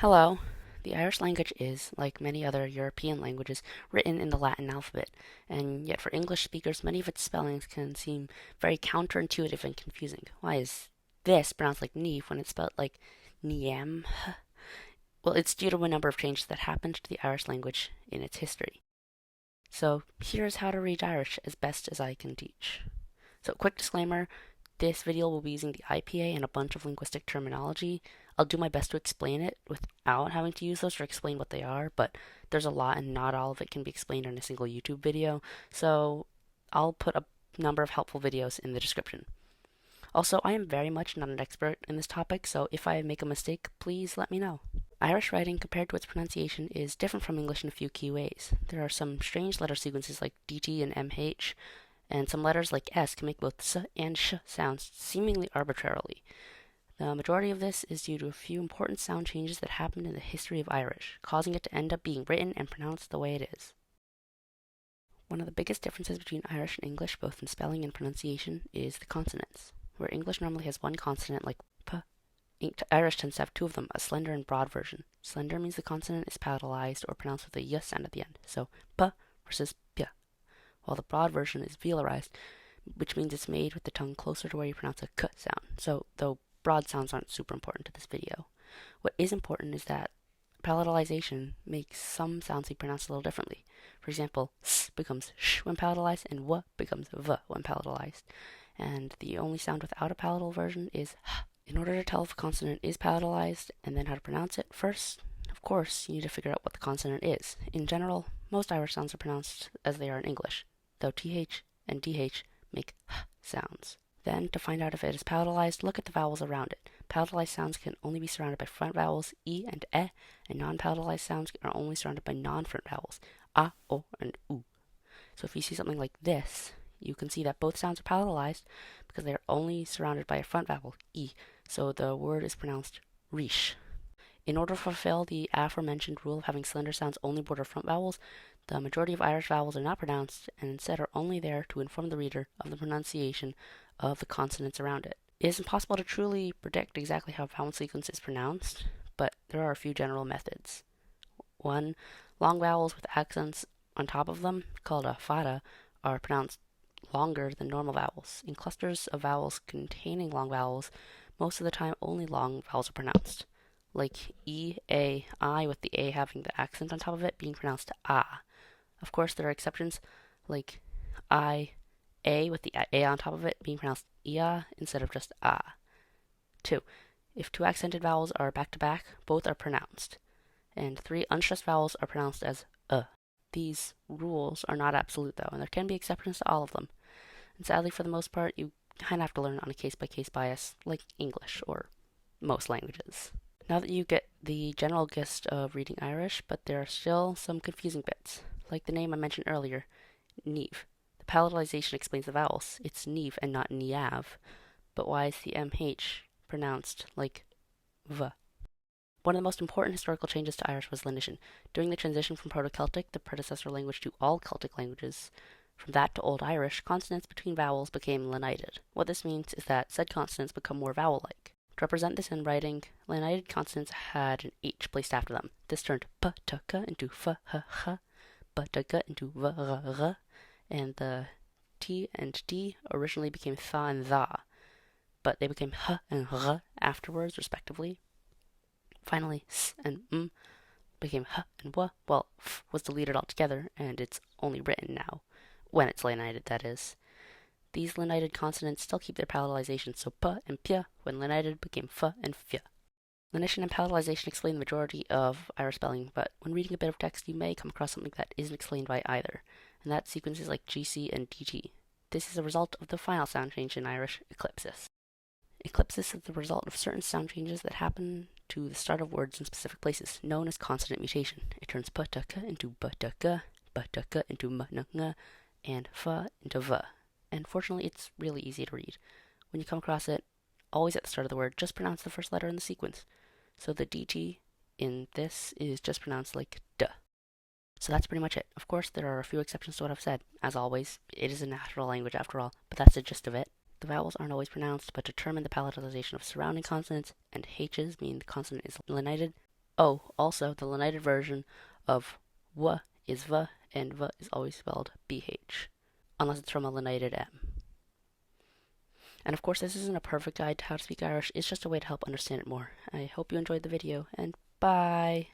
Hello. The Irish language is, like many other European languages, written in the Latin alphabet, and yet for English speakers, many of its spellings can seem very counterintuitive and confusing. Why is this pronounced like "neve" when it's spelled like "niam"? Well, it's due to a number of changes that happened to the Irish language in its history. So here's how to read Irish as best as I can teach. So, quick disclaimer, this video will be using the IPA and a bunch of linguistic terminology. I'll do my best to explain it without having to use those or explain what they are, but there's a lot and not all of it can be explained in a single YouTube video, so I'll put a number of helpful videos in the description. Also, I am very much not an expert in this topic, so if I make a mistake, please let me know. Irish writing, compared to its pronunciation, is different from English in a few key ways. There are some strange letter sequences like DT and MH, and some letters like S can make both S and Sh sounds seemingly arbitrarily. The majority of this is due to a few important sound changes that happened in the history of Irish, causing it to end up being written and pronounced the way it is. One of the biggest differences between Irish and English, both in spelling and pronunciation, is the consonants. Where English normally has one consonant like P, Irish tends to have two of them, a slender and broad version. Slender means the consonant is palatalized or pronounced with a Y sound at the end, so P versus P, while the broad version is velarized, which means it's made with the tongue closer to where you pronounce a K sound. So, though broad sounds aren't super important to this video, what is important is that palatalization makes some sounds be pronounced a little differently. For example, S becomes Sh when palatalized, and W becomes V when palatalized. And the only sound without a palatal version is H. In order to tell if a consonant is palatalized and then how to pronounce it, first, of course, you need to figure out what the consonant is. In general, most Irish sounds are pronounced as they are in English, though TH and DH make H sounds. Then, to find out if it is palatalized, look at the vowels around it. Palatalized sounds can only be surrounded by front vowels E and E, and non-palatalized sounds are only surrounded by non-front vowels A, O, and U. So if you see something like this, you can see that both sounds are palatalized because they are only surrounded by a front vowel, E, so the word is pronounced riche. In order to fulfill the aforementioned rule of having slender sounds only border front vowels, the majority of Irish vowels are not pronounced and instead are only there to inform the reader of the pronunciation of the consonants around it. It is impossible to truly predict exactly how a vowel sequence is pronounced, but there are a few general methods. 1. Long vowels with accents on top of them, called a fada, are pronounced longer than normal vowels. In clusters of vowels containing long vowels, most of the time only long vowels are pronounced, like E, A, I, with the A having the accent on top of it being pronounced ah. Of course, there are exceptions, like I, A with the A on top of it being pronounced ia instead of just ah. 2. If two accented vowels are back to back, both are pronounced. And 3. Unstressed vowels are pronounced as These rules are not absolute though, and there can be exceptions to all of them. And sadly, for the most part, you kind of have to learn on a case-by-case bias, like English or most languages. Now that you get the general gist of reading Irish, but there are still some confusing bits, like the name I mentioned earlier, Neve. The palatalization explains the vowels. It's Neve and not Niav. But why is the MH pronounced like V? One of the most important historical changes to Irish was lenition. During the transition from Proto-Celtic, the predecessor language to all Celtic languages, from that to Old Irish, consonants between vowels became lenited. What this means is that said consonants become more vowel-like. To represent this in writing, lenited consonants had an H placed after them. This turned p t k into f h ch, b t g into v r r, and the T and D originally became tha and tha, but they became h and r afterwards, respectively. Finally, s and m became h and w, while f was deleted altogether, and it's only written now, when it's lenited, that is. These lenited consonants still keep their palatalization, so p and p, when lenited, became f and f. Lenition and palatalization explain the majority of Irish spelling, but when reading a bit of text, you may come across something that isn't explained by either, and that's sequences like GC and DT. This is a result of the final sound change in Irish, eclipsis. Eclipsis is the result of certain sound changes that happen to the start of words in specific places, known as consonant mutation. It turns p t k into b t k, b t k into m n ng, and f into v. And fortunately, it's really easy to read. When you come across it, always at the start of the word, just pronounce the first letter in the sequence. So the DT in this is just pronounced like D. So that's pretty much it. Of course, there are a few exceptions to what I've said. As always, it is a natural language after all, but that's the gist of it. The vowels aren't always pronounced, but determine the palatalization of surrounding consonants, and H's mean the consonant is lenited, Oh, also, the lenited version of w is v, and v is always spelled bh, unless it's from a lenited m. And of course, this isn't a perfect guide to how to speak Irish, it's just a way to help understand it more. I hope you enjoyed the video, and bye!